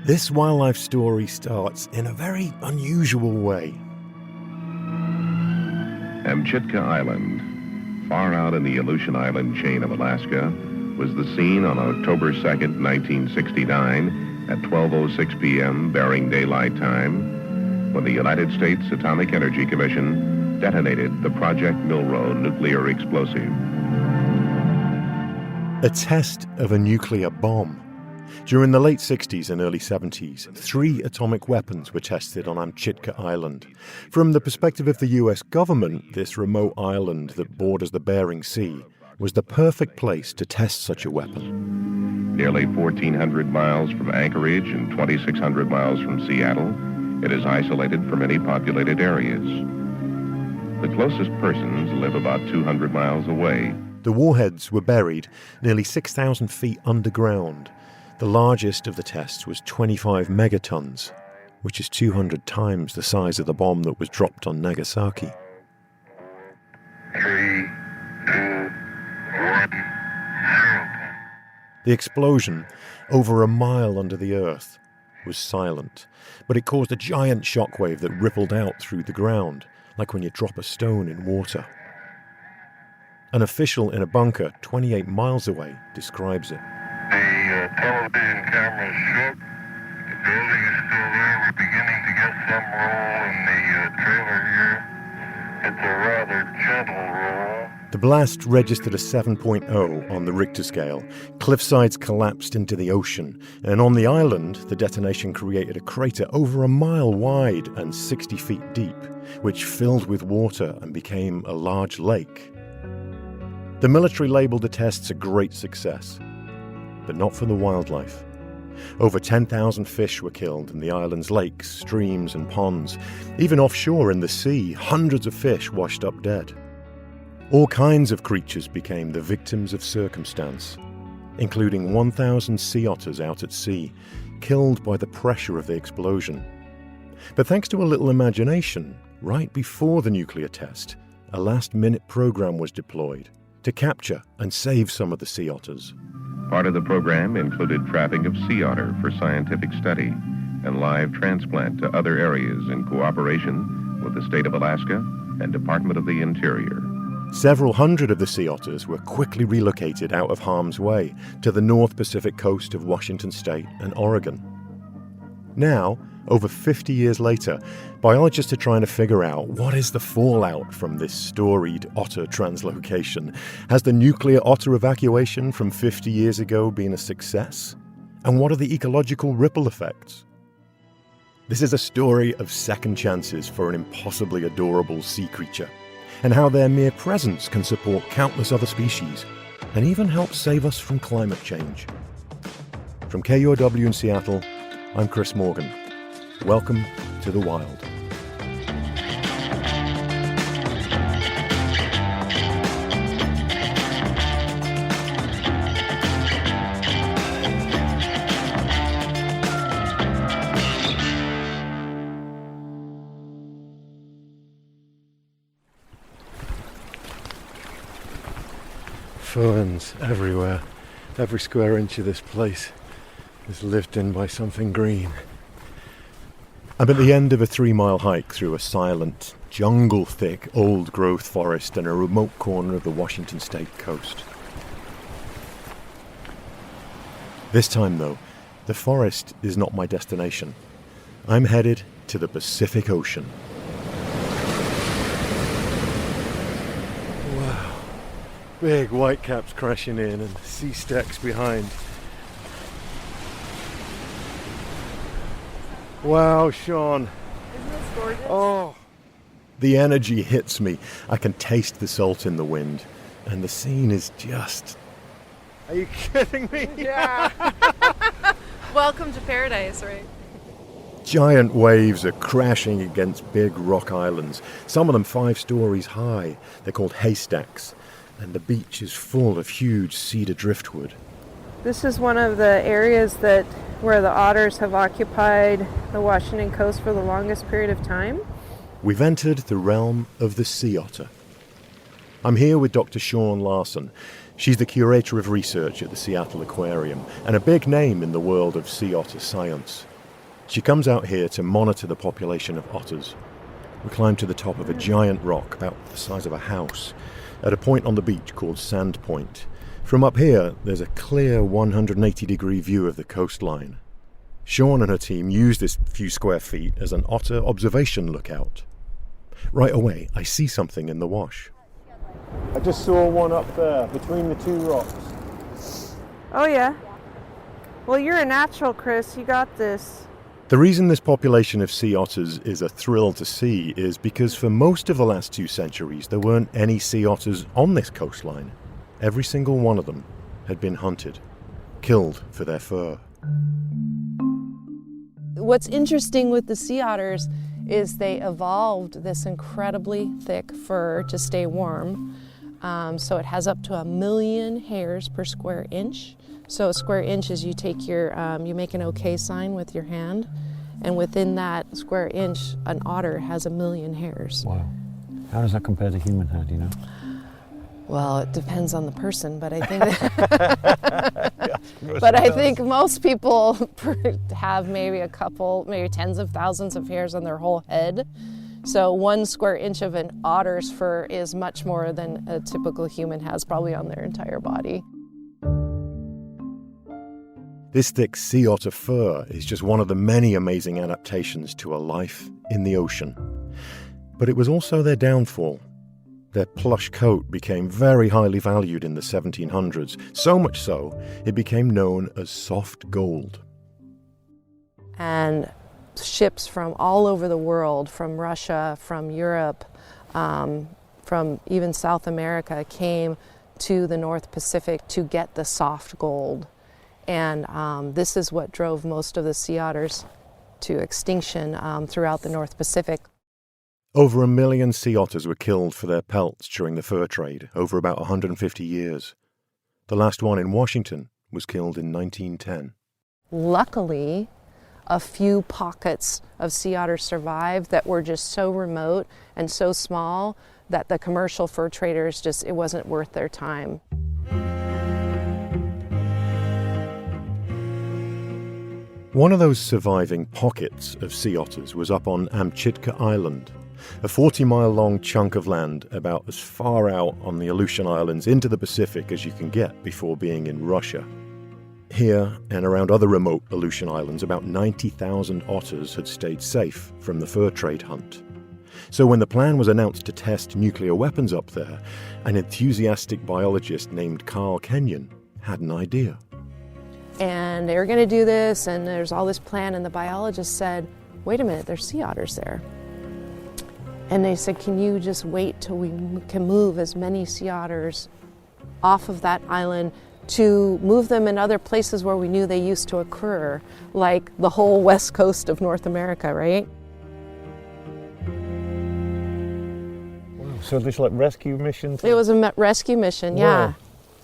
This wildlife story starts in a very unusual way. Amchitka Island, far out in the Aleutian Island chain of Alaska, was the scene on October 2nd, 1969, at 12:06 p.m. Bering Daylight Time, when the United States Atomic Energy Commission detonated the Project Milrow nuclear explosive. A test of a nuclear bomb. During the late 60s and early 70s, 3 atomic weapons were tested on Amchitka Island. From the perspective of the US government, this remote island that borders the Bering Sea was the perfect place to test such a weapon. Nearly 1,400 miles from Anchorage and 2,600 miles from Seattle, it is isolated from any populated areas. The closest persons live about 200 miles away. The warheads were buried nearly 6,000 feet underground. The largest of the tests was 25 megatons, which is 200 times the size of the bomb that was dropped on Nagasaki. 3, 2, 1, 0. The explosion, over a mile under the earth, was silent, but it caused a giant shockwave that rippled out through the ground, like when you drop a stone in water. An official in a bunker 28 miles away describes it. The television camera shook. The building is still there. We're beginning to get some roll in the trailer here. It's a rather gentle roll. The blast registered a 7.0 on the Richter scale. Cliffsides collapsed into the ocean, and on the island, the detonation created a crater over a mile wide and 60 feet deep, which filled with water and became a large lake. The military labeled the tests a great success, but not for the wildlife. Over 10,000 fish were killed in the island's lakes, streams, and ponds. Even offshore in the sea, hundreds of fish washed up dead. All kinds of creatures became the victims of circumstance, including 1,000 sea otters out at sea, killed by the pressure of the explosion. But thanks to a little imagination, right before the nuclear test, a last-minute program was deployed to capture and save some of the sea otters. Part of the program included trapping of sea otter for scientific study and live transplant to other areas in cooperation with the state of Alaska and Department of the Interior. Several hundred of the sea otters were quickly relocated out of harm's way to the North Pacific coast of Washington State and Oregon. Now, over 50 years later, biologists are trying to figure out what is the fallout from this storied otter translocation. Has the nuclear otter evacuation from 50 years ago been a success? And what are the ecological ripple effects? This is a story of second chances for an impossibly adorable sea creature, and how their mere presence can support countless other species, and even help save us from climate change. From KUOW in Seattle, I'm Chris Morgan. Welcome to the wild. Ferns everywhere. Every square inch of this place is lived in by something green. I'm at the end of a 3-mile hike through a silent, jungle-thick, old-growth forest in a remote corner of the Washington State coast. This time, though, the forest is not my destination. I'm headed to the Pacific Ocean. Wow. Big whitecaps crashing in and sea stacks behind. Wow, Sean. Isn't this gorgeous? Oh. The energy hits me. I can taste the salt in the wind. And the scene is just... Are you kidding me? Yeah. Welcome to paradise, right? Giant waves are crashing against big rock islands, some of them 5 stories high. They're called haystacks. And the beach is full of huge cedar driftwood. This is one of the areas where the otters have occupied the Washington coast for the longest period of time. We've entered the realm of the sea otter. I'm here with Dr. Shawn Larson. She's the curator of research at the Seattle Aquarium and a big name in the world of sea otter science. She comes out here to monitor the population of otters. We climb to the top of a giant rock about the size of a house at a point on the beach called Sand Point. From up here, there's a clear 180-degree view of the coastline. Sean and her team use this few square feet as an otter observation lookout. Right away, I see something in the wash. I just saw one up there between the two rocks. Oh, yeah? Well, you're a natural, Chris. You got this. The reason this population of sea otters is a thrill to see is because for most of the last 2 centuries, there weren't any sea otters on this coastline. Every single one of them had been hunted, killed for their fur. What's interesting with the sea otters is they evolved this incredibly thick fur to stay warm. So it has up to 1 million hairs per square inch. So a square inch is you take your, you make an OK sign with your hand, and within that square inch, an otter has 1 million hairs. Wow. How does that compare to human hair, do you know? Well, it depends on the person, but I think I think most people have maybe a couple, maybe tens of thousands of hairs on their whole head. So 1 square inch of an otter's fur is much more than a typical human has probably on their entire body. This thick sea otter fur is just one of the many amazing adaptations to a life in the ocean. But it was also their downfall. Their plush coat became very highly valued in the 1700s, so much so it became known as soft gold. And ships from all over the world, from Russia, from Europe, from even South America, came to the North Pacific to get the soft gold. And this is what drove most of the sea otters to extinction throughout the North Pacific. Over 1 million sea otters were killed for their pelts during the fur trade over about 150 years. The last one in Washington was killed in 1910. Luckily, a few pockets of sea otters survived that were just so remote and so small that the commercial fur traders it wasn't worth their time. One of those surviving pockets of sea otters was up on Amchitka Island, a 40-mile-long chunk of land about as far out on the Aleutian Islands into the Pacific as you can get before being in Russia. Here and around other remote Aleutian Islands, about 90,000 otters had stayed safe from the fur trade hunt. So when the plan was announced to test nuclear weapons up there, an enthusiastic biologist named Carl Kenyon had an idea. And they were going to do this, and there's all this plan, and the biologist said, wait a minute, there's sea otters there. And they said, can you just wait till we can move as many sea otters off of that island to move them in other places where we knew they used to occur, like the whole west coast of North America, right? Wow. So this like rescue mission? It was a rescue mission, yeah,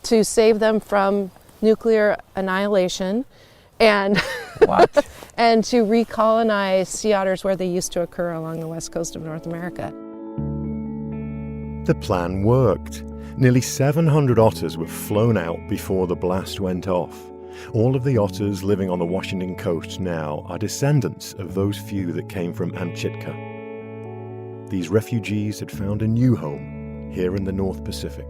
to save them from nuclear annihilation and What? and to recolonize sea otters where they used to occur along the west coast of North America. The plan worked. Nearly 700 otters were flown out before the blast went off. All of the otters living on the Washington coast now are descendants of those few that came from Amchitka. These refugees had found a new home here in the North Pacific.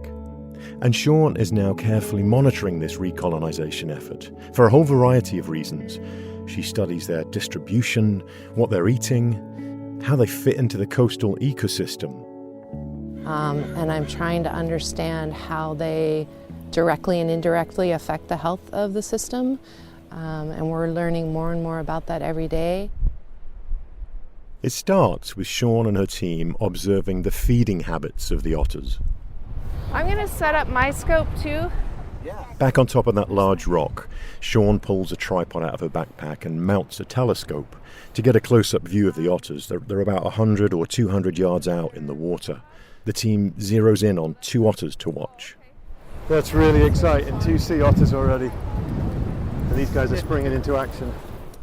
And Sean is now carefully monitoring this recolonization effort for a whole variety of reasons. She studies their distribution, what they're eating, how they fit into the coastal ecosystem. And I'm trying to understand how they directly and indirectly affect the health of the system. And we're learning more and more about that every day. It starts with Sean and her team observing the feeding habits of the otters. I'm going to set up my scope too. Back on top of that large rock, Sean pulls a tripod out of her backpack and mounts a telescope to get a close-up view of the otters. They're about 100 or 200 yards out in the water. The team zeroes in on 2 otters to watch. That's really exciting. 2 sea otters already. And these guys are springing into action.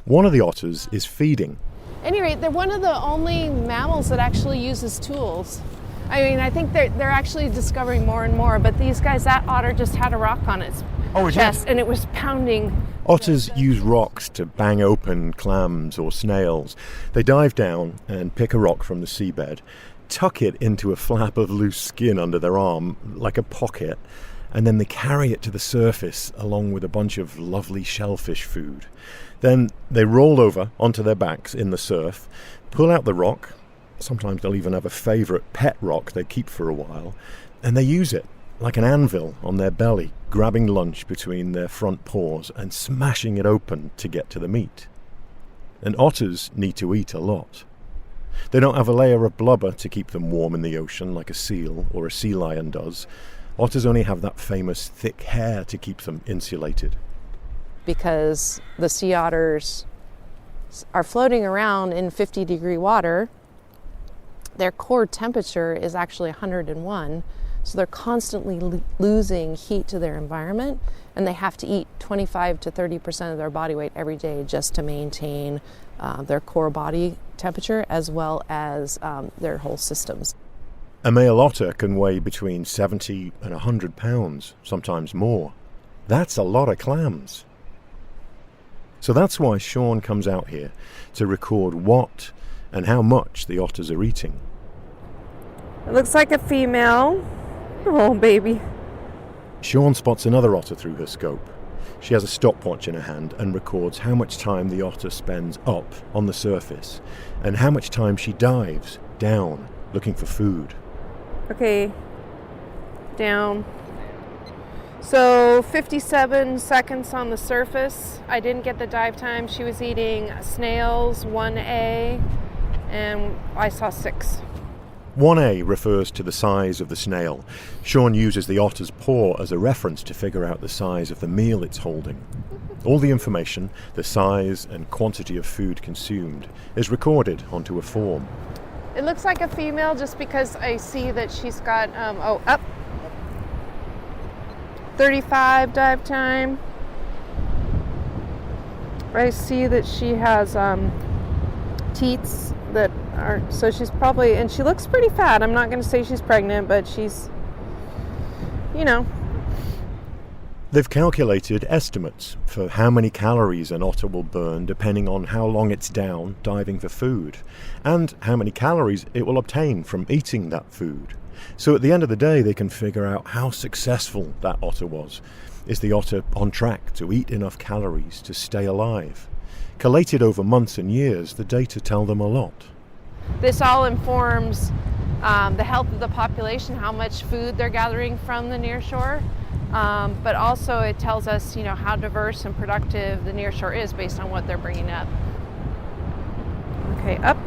One of the otters is feeding. At any rate, they're one of the only mammals that actually uses tools. I mean, I think they're actually discovering more and more, but these guys, that otter just had a rock on its chest, and it was pounding Otters use rocks to bang open clams or snails. They dive down and pick a rock from the seabed, tuck it into a flap of loose skin under their arm, like a pocket, and then they carry it to the surface along with a bunch of lovely shellfish food. Then they roll over onto their backs in the surf, pull out the rock. Sometimes they'll even have a favourite pet rock they keep for a while, and they use it like an anvil on their belly, grabbing lunch between their front paws and smashing it open to get to the meat. And otters need to eat a lot. They don't have a layer of blubber to keep them warm in the ocean like a seal or a sea lion does. Otters only have that famous thick hair to keep them insulated. Because the sea otters are floating around in 50-degree water, their core temperature is actually 101. So they're constantly losing heat to their environment, and they have to eat 25 to 30% of their body weight every day just to maintain their core body temperature as well as their whole systems. A male otter can weigh between 70 and 100 pounds, sometimes more. That's a lot of clams. So that's why Sean comes out here to record what and how much the otters are eating. It looks like a female. Oh, baby. Sean spots another otter through her scope. She has a stopwatch in her hand and records how much time the otter spends up on the surface and how much time she dives down looking for food. Okay, down. So 57 seconds on the surface. I didn't get the dive time. She was eating snails, 1A, and I saw 6. 1A refers to the size of the snail. Sean uses the otter's paw as a reference to figure out the size of the meal it's holding. All the information, the size and quantity of food consumed, is recorded onto a form. It looks like a female just because I see that she's got, up. 35 dive time. I see that she has teats that are, so she's probably, and she looks pretty fat. I'm not going to say she's pregnant, but she's, you know. They've calculated estimates for how many calories an otter will burn depending on how long it's down diving for food, and how many calories it will obtain from eating that food. So at the end of the day, they can figure out how successful that otter was. Is the otter on track to eat enough calories to stay alive? Collated over months and years, the data tell them a lot. This all informs the health of the population, how much food they're gathering from the nearshore, but also it tells us, you know, how diverse and productive the nearshore is based on what they're bringing up. Okay, up.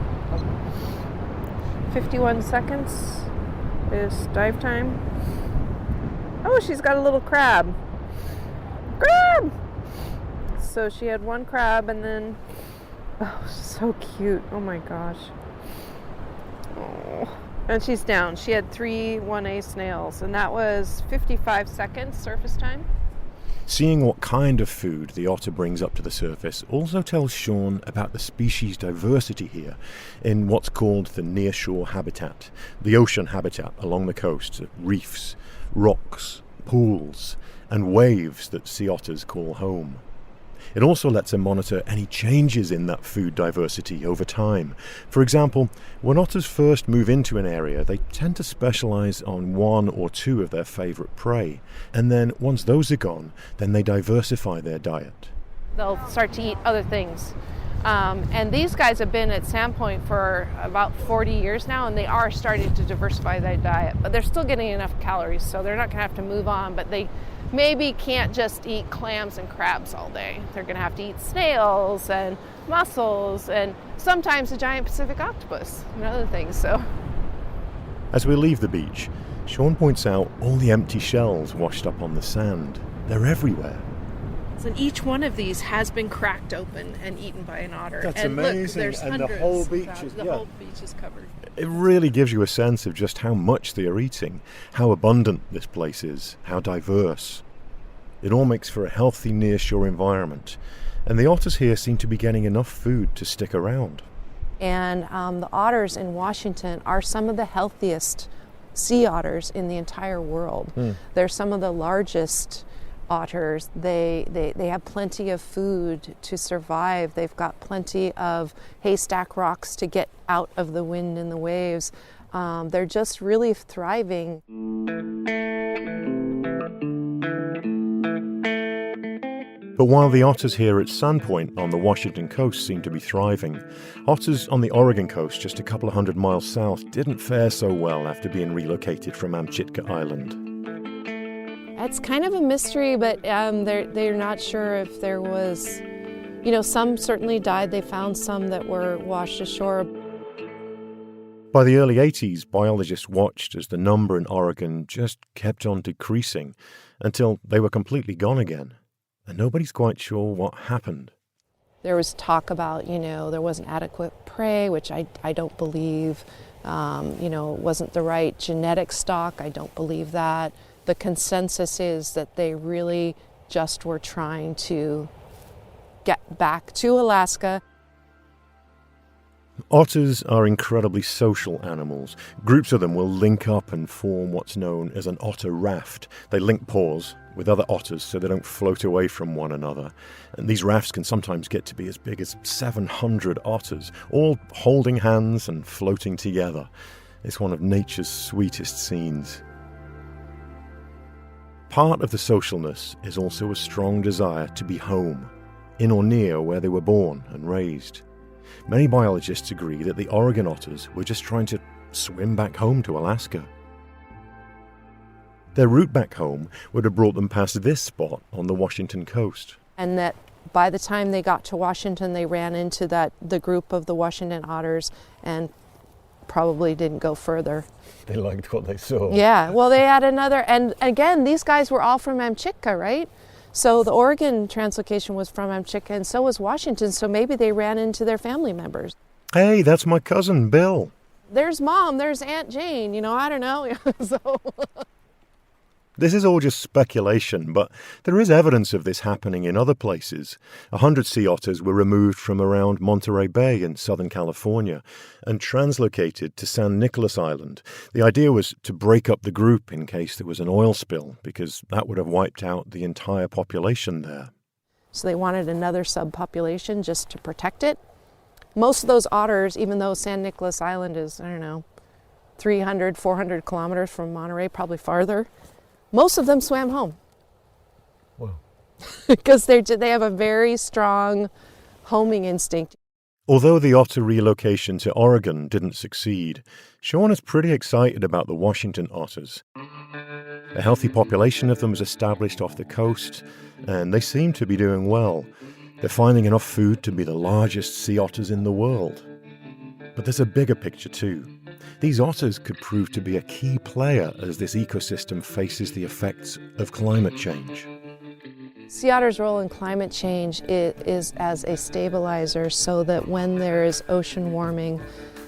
51 seconds is dive time. Oh, she's got a little crab. Crab! So she had one crab and then, oh, so cute. Oh my gosh. Oh. And she's down. She had 3 1A snails, and that was 55 seconds surface time. Seeing what kind of food the otter brings up to the surface also tells Sean about the species diversity here in what's called the nearshore habitat, the ocean habitat along the coast, reefs, rocks, pools, and waves that sea otters call home. It also lets them monitor any changes in that food diversity over time. For example, when otters first move into an area, they tend to specialize on 1 or 2 of their favorite prey. And then once those are gone, then they diversify their diet. They'll start to eat other things. And these guys have been at Sandpoint for about 40 years now, and they are starting to diversify their diet. But they're still getting enough calories, so they're not going to have to move on. But they maybe can't just eat clams and crabs all day. They're going to have to eat snails and mussels and sometimes a giant Pacific octopus and other things. So, as we leave the beach, Sean points out all the empty shells washed up on the sand. They're everywhere. And each one of these has been cracked open and eaten by an otter. That's and amazing. Look, there's and hundreds. the whole beach is whole beach is covered. It really gives you a sense of just how much they are eating, how abundant this place is, how diverse. It all makes for a healthy nearshore environment, and the otters here seem to be getting enough food to stick around. And the otters in Washington are some of the healthiest sea otters in the entire world. They're some of the largest otters. They have plenty of food to survive. They've got plenty of haystack rocks to get out of the wind and the waves. They're just really thriving. But while the otters here at Sandpoint on the Washington coast seem to be thriving, otters on the Oregon coast just a couple of 100 miles south didn't fare so well after being relocated from Amchitka Island. It's kind of a mystery, but they're not sure if there was, some certainly died. They found some that were washed ashore. By the early 80s, biologists watched as the number in Oregon just kept on decreasing until they were completely gone again. And nobody's quite sure what happened. There was talk about, there wasn't adequate prey, which I don't believe. It wasn't the right genetic stock. I don't believe that. The consensus is that they really just were trying to get back to Alaska. Otters are incredibly social animals. Groups of them will link up and form what's known as an otter raft. They link paws with other otters so they don't float away from one another. And these rafts can sometimes get to be as big as 700 otters, all holding hands and floating together. It's one of nature's sweetest scenes. Part of the socialness is also a strong desire to be home, in or near where they were born and raised. Many biologists agree that the Oregon otters were just trying to swim back home to Alaska. Their route back home would have brought them past this spot on the Washington coast. And that by the time they got to Washington, they ran into the group of the Washington otters and probably didn't go further. They liked what they saw. Yeah, well, they had another, and again, these guys were all from Amchitka, right? So the Oregon translocation was from Amchitka, and so was Washington, so maybe they ran into their family members. Hey, that's my cousin, Bill. There's Mom, there's Aunt Jane, I don't know. So This is all just speculation, but there is evidence of this happening in other places. 100 sea otters were removed from around Monterey Bay in Southern California and translocated to San Nicolas Island. The idea was to break up the group in case there was an oil spill, because that would have wiped out the entire population there. So they wanted another subpopulation just to protect it. Most of those otters, even though San Nicolas Island is, 300, 400 kilometers from Monterey, probably farther, most of them swam home. Wow. Because they have a very strong homing instinct. Although the otter relocation to Oregon didn't succeed, Sean is pretty excited about the Washington otters. A healthy population of them was established off the coast, and they seem to be doing well. They're finding enough food to be the largest sea otters in the world. But there's a bigger picture too. These otters could prove to be a key player as this ecosystem faces the effects of climate change. Sea otters' role in climate change is as a stabilizer, so that when there is ocean warming,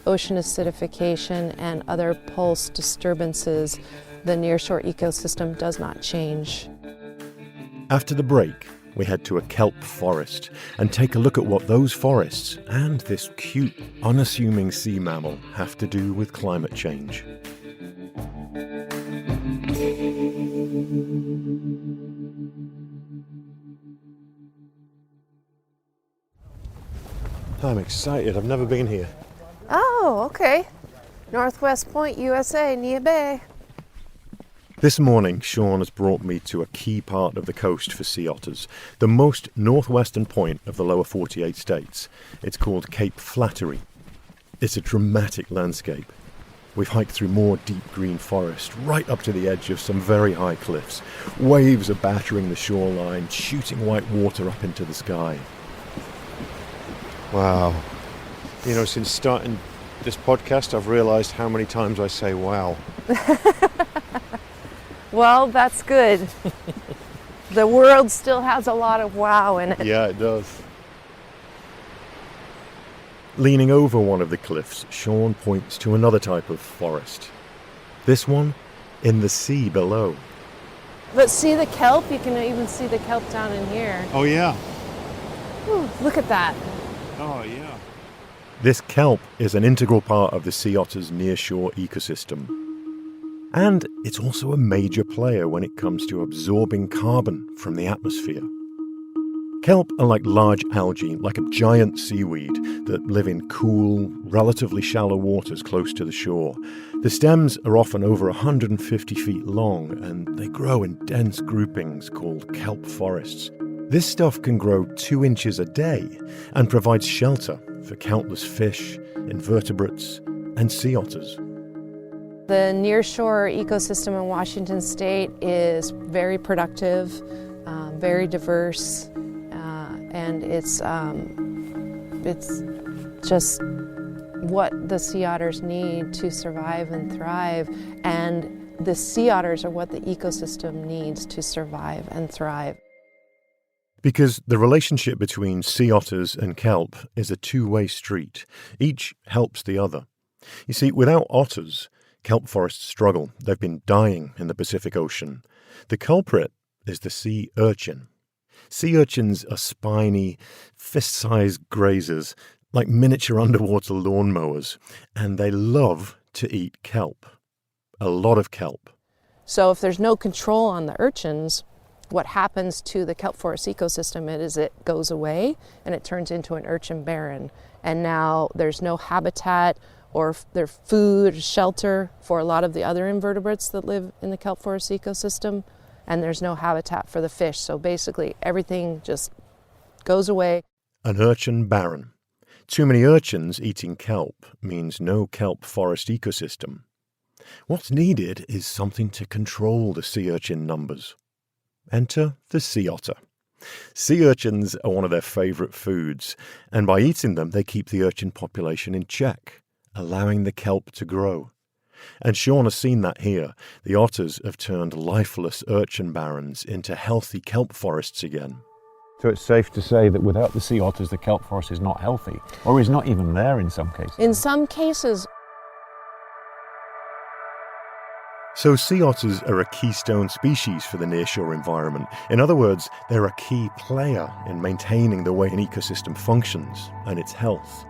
ocean acidification, and other pulse disturbances, the nearshore ecosystem does not change. After the break, we head to a kelp forest and take a look at what those forests and this cute, unassuming sea mammal have to do with climate change. I'm excited. I've never been here. Oh, okay. Northwest Point, USA, Nia Bay. This morning, Sean has brought me to a key part of the coast for sea otters, the most northwestern point of the lower 48 states. It's called Cape Flattery. It's a dramatic landscape. We've hiked through more deep green forest, right up to the edge of some very high cliffs. Waves are battering the shoreline, shooting white water up into the sky. Wow. Since starting this podcast, I've realised how many times I say wow. Well, that's good. The world still has a lot of wow in it. Yeah, it does. Leaning over one of the cliffs, Sean points to another type of forest. This one in the sea below. But see the kelp? You can even see the kelp down in here. Oh, yeah. Ooh, look at that. Oh, yeah. This kelp is an integral part of the sea otter's nearshore ecosystem. And it's also a major player when it comes to absorbing carbon from the atmosphere. Kelp are like large algae, like a giant seaweed, that live in cool, relatively shallow waters close to the shore. The stems are often over 150 feet long, and they grow in dense groupings called kelp forests. This stuff can grow 2 inches a day and provides shelter for countless fish, invertebrates, and sea otters. The nearshore ecosystem in Washington State is very productive, very diverse, and it's just what the sea otters need to survive and thrive, and the sea otters are what the ecosystem needs to survive and thrive. Because the relationship between sea otters and kelp is a two-way street. Each helps the other. You see, without otters, kelp forests struggle. They've been dying in the Pacific Ocean. The culprit is the sea urchin. Sea urchins are spiny, fist-sized grazers, like miniature underwater lawnmowers, and they love to eat kelp. A lot of kelp. So if there's no control on the urchins, what happens to the kelp forest ecosystem is it goes away and it turns into an urchin barren. And now there's no habitat or their food, shelter for a lot of the other invertebrates that live in the kelp forest ecosystem, and there's no habitat for the fish. So basically everything just goes away. An urchin barren. Too many urchins eating kelp means no kelp forest ecosystem. What's needed is something to control the sea urchin numbers. Enter the sea otter. Sea urchins are one of their favorite foods, and by eating them, they keep the urchin population in check, allowing the kelp to grow. And Sean has seen that here. The otters have turned lifeless urchin barrens into healthy kelp forests again. So it's safe to say that without the sea otters, the kelp forest is not healthy, or is not even there in some cases. In some cases. So sea otters are a keystone species for the nearshore environment. In other words, they're a key player in maintaining the way an ecosystem functions and its health.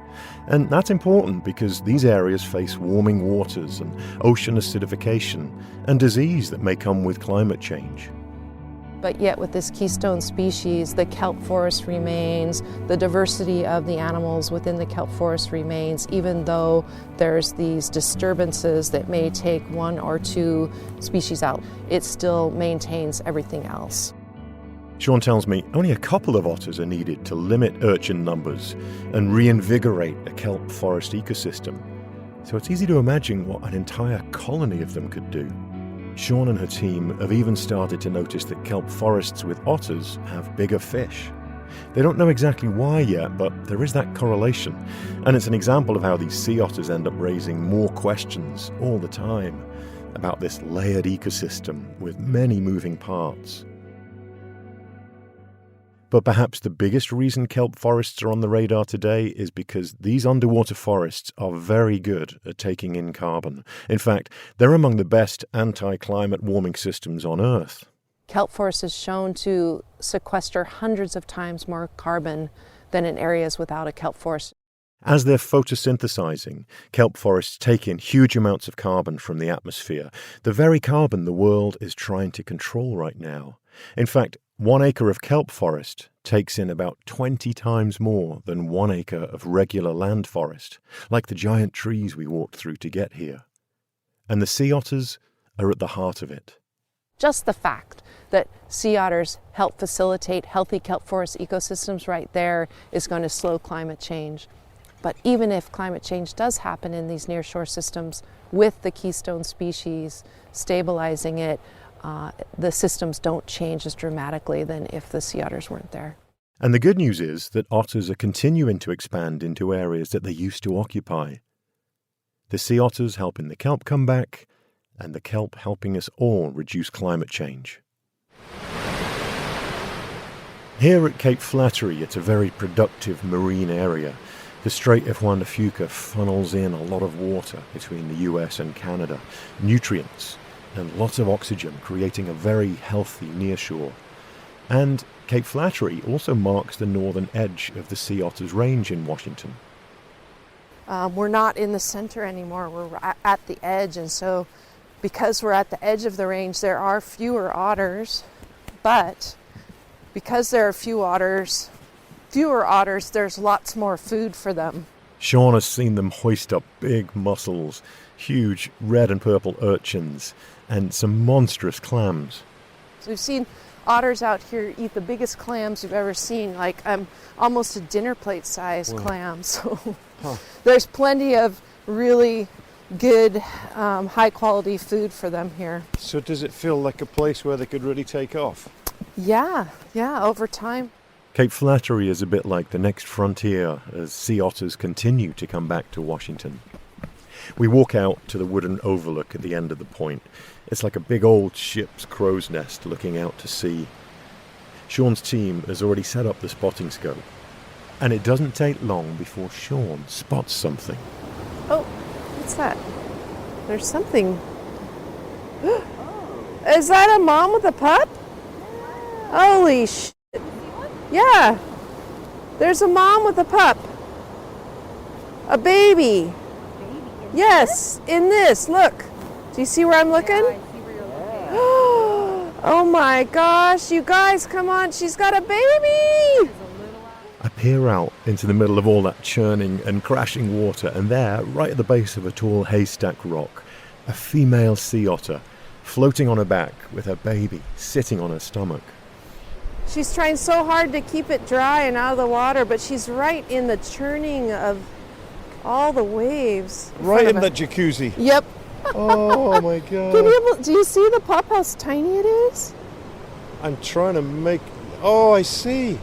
And that's important because these areas face warming waters and ocean acidification and disease that may come with climate change. But yet with this keystone species, the kelp forest remains, the diversity of the animals within the kelp forest remains, even though there's these disturbances that may take 1 or 2 species out. It still maintains everything else. Sean tells me only a couple of otters are needed to limit urchin numbers and reinvigorate a kelp forest ecosystem. So it's easy to imagine what an entire colony of them could do. Sean and her team have even started to notice that kelp forests with otters have bigger fish. They don't know exactly why yet, but there is that correlation. And it's an example of how these sea otters end up raising more questions all the time about this layered ecosystem with many moving parts. But perhaps the biggest reason kelp forests are on the radar today is because these underwater forests are very good at taking in carbon. In fact, they're among the best anti-climate warming systems on Earth. Kelp forest is shown to sequester hundreds of times more carbon than in areas without a kelp forest. As they're photosynthesizing, kelp forests take in huge amounts of carbon from the atmosphere, the very carbon the world is trying to control right now. In fact, 1 acre of kelp forest takes in about 20 times more than 1 acre of regular land forest, like the giant trees we walked through to get here. And the sea otters are at the heart of it. Just the fact that sea otters help facilitate healthy kelp forest ecosystems right there is going to slow climate change. But even if climate change does happen in these nearshore systems, with the keystone species stabilizing it, the systems don't change as dramatically than if the sea otters weren't there. And the good news is that otters are continuing to expand into areas that they used to occupy. The sea otters helping the kelp come back, and the kelp helping us all reduce climate change. Here at Cape Flattery, it's a very productive marine area. The Strait of Juan de Fuca funnels in a lot of water between the US and Canada, nutrients, and lots of oxygen, creating a very healthy nearshore. And Cape Flattery also marks the northern edge of the sea otters range in Washington. We're not in the center anymore, we're at the edge, and so because we're at the edge of the range, there are fewer otters, but because there are fewer otters, there's lots more food for them. Sean has seen them hoist up big mussels, huge red and purple urchins, and some monstrous clams. So we've seen otters out here eat the biggest clams you've ever seen, like almost a dinner plate size clam. So there's plenty of really good, high quality food for them here. So does it feel like a place where they could really take off? Yeah, over time. Cape Flattery is a bit like the next frontier as sea otters continue to come back to Washington. We walk out to the wooden overlook at the end of the point. It's like a big old ship's crow's nest looking out to sea. Sean's team has already set up the spotting scope. And it doesn't take long before Sean spots something. Oh, what's that? There's something. Is that a mom with a pup? Holy shit. Yeah. There's a mom with a pup. A baby. Yes, in this. Look. Do you see where I'm looking? Yeah, I see where you're looking. Oh my gosh, you guys, come on. She's got a baby. I peer out into the middle of all that churning and crashing water, and there, right at the base of a tall haystack rock, a female sea otter floating on her back with her baby sitting on her stomach. She's trying so hard to keep it dry and out of the water, but she's right in the churning of all the waves. Right in the jacuzzi. Yep. Oh my God. Do you see the pup, how tiny it is? I'm trying to make... Oh, I see.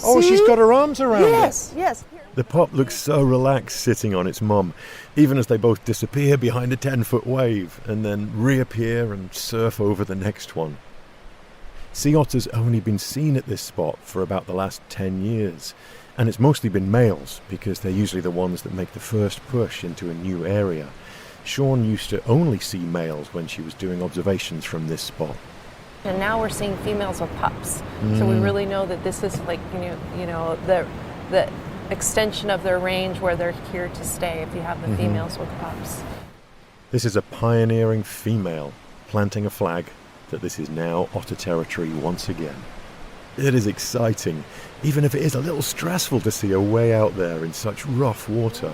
Oh, See? she's got her arms around Yes. The pup looks so relaxed sitting on its mum, even as they both disappear behind a 10-foot wave and then reappear and surf over the next one. Sea otters have only been seen at this spot for about the last 10 years, and it's mostly been males because they're usually the ones that make the first push into a new area. Sean used to only see males when she was doing observations from this spot. And now we're seeing females with pups. So we really know that this is like, the extension of their range where they're here to stay if you have the females with pups. This is a pioneering female planting a flag that this is now otter territory once again. It is exciting, even if it is a little stressful to see her way out there in such rough water.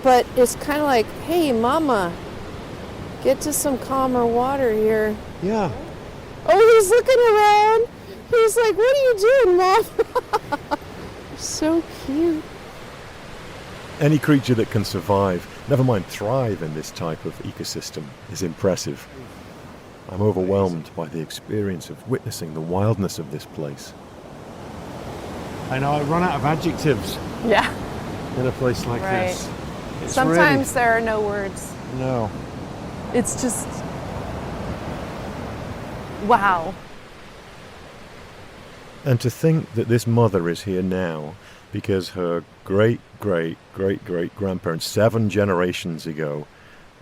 But it's kind of like, hey, mama, get to some calmer water here. Yeah. Oh, he's looking around. He's like, what are you doing, Mom? So cute. Any creature that can survive, never mind thrive in this type of ecosystem, is impressive. I'm overwhelmed by the experience of witnessing the wildness of this place. I know, I run out of adjectives Yeah. in a place like Right. this. It's Sometimes there are no words. really, no. It's just, wow. And to think that this mother is here now because her great-great-great-great-grandparents 7 generations ago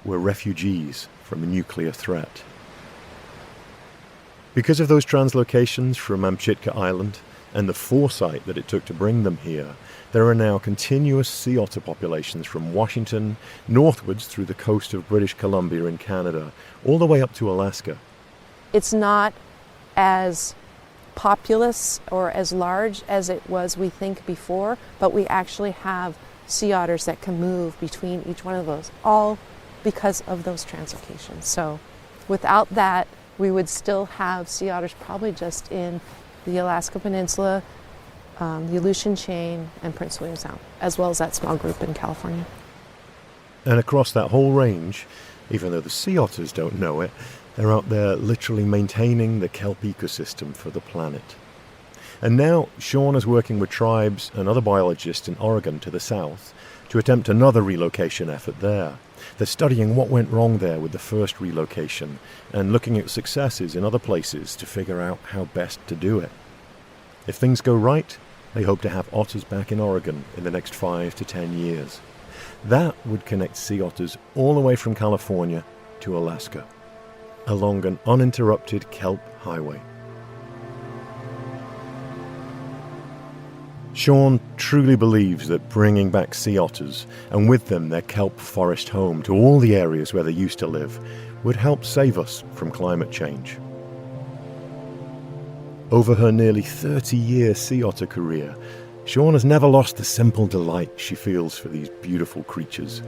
were refugees from a nuclear threat. Because of those translocations from Amchitka Island and the foresight that it took to bring them here, there are now continuous sea otter populations from Washington northwards through the coast of British Columbia in Canada, all the way up to Alaska. It's not as populous or as large as it was, we think, before, but we actually have sea otters that can move between each one of those, all because of those translocations. So without that, we would still have sea otters probably just in the Alaska Peninsula, the Aleutian Chain, and Prince William Sound, as well as that small group in California. And across that whole range, even though the sea otters don't know it, they're out there literally maintaining the kelp ecosystem for the planet. And now Sean is working with tribes and other biologists in Oregon to the south to attempt another relocation effort there. They're studying what went wrong there with the first relocation and looking at successes in other places to figure out how best to do it. If things go right, they hope to have otters back in Oregon in the next 5 to 10 years. That would connect sea otters all the way from California to Alaska, along an uninterrupted kelp highway. Sean truly believes that bringing back sea otters, and with them their kelp forest home, to all the areas where they used to live, would help save us from climate change. Over her nearly 30-year sea otter career, Sean has never lost the simple delight she feels for these beautiful creatures.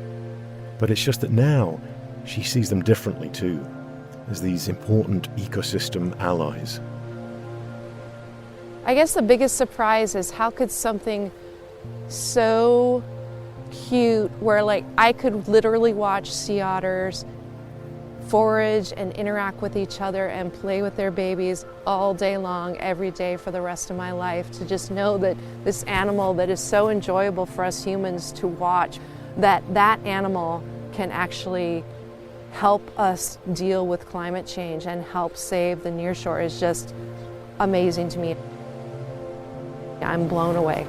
But it's just that now she sees them differently too, as these important ecosystem allies. I guess the biggest surprise is how could something so cute, where like I could literally watch sea otters forage and interact with each other and play with their babies all day long, every day for the rest of my life, to just know that this animal that is so enjoyable for us humans to watch, that animal can actually help us deal with climate change and help save the nearshore is just amazing to me. I'm blown away.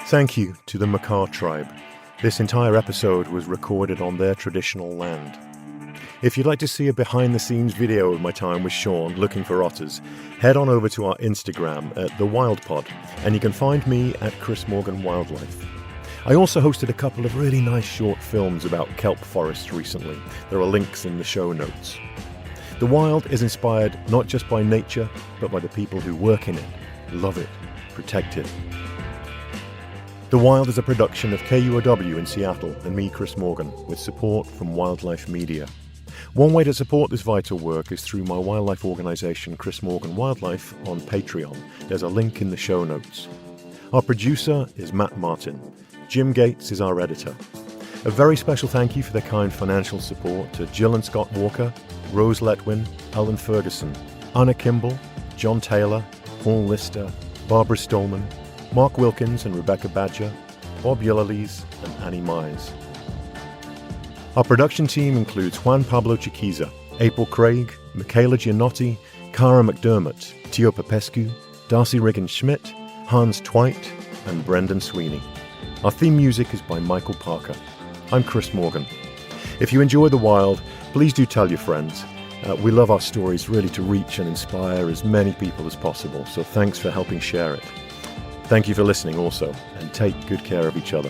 Thank you to the Makah tribe. This entire episode was recorded on their traditional land. If you'd like to see a behind-the-scenes video of my time with Sean looking for otters, head on over to our Instagram at The Wild Pod, and you can find me at Chris Morgan Wildlife. I also hosted a couple of really nice short films about kelp forests recently. There are links in the show notes. The Wild is inspired not just by nature, but by the people who work in it, love it, protect it. The Wild is a production of KUOW in Seattle and me, Chris Morgan, with support from Wildlife Media. One way to support this vital work is through my wildlife organisation, Chris Morgan Wildlife, on Patreon. There's a link in the show notes. Our producer is Matt Martin. Jim Gates is our editor. A very special thank you for their kind financial support to Jill and Scott Walker, Rose Letwin, Alan Ferguson, Anna Kimball, John Taylor, Paul Lister, Barbara Stolman, Mark Wilkins and Rebecca Badger, Bob Yellerlees and Annie Mize. Our production team includes Juan Pablo Chiquiza, April Craig, Michaela Giannotti, Cara McDermott, Tio Popescu, Darcy Riggin-Schmidt, Hans Twite, and Brendan Sweeney. Our theme music is by Michael Parker. I'm Chris Morgan. If you enjoy The Wild, please do tell your friends. We love our stories really to reach and inspire as many people as possible, so thanks for helping share it. Thank you for listening also, and take good care of each other.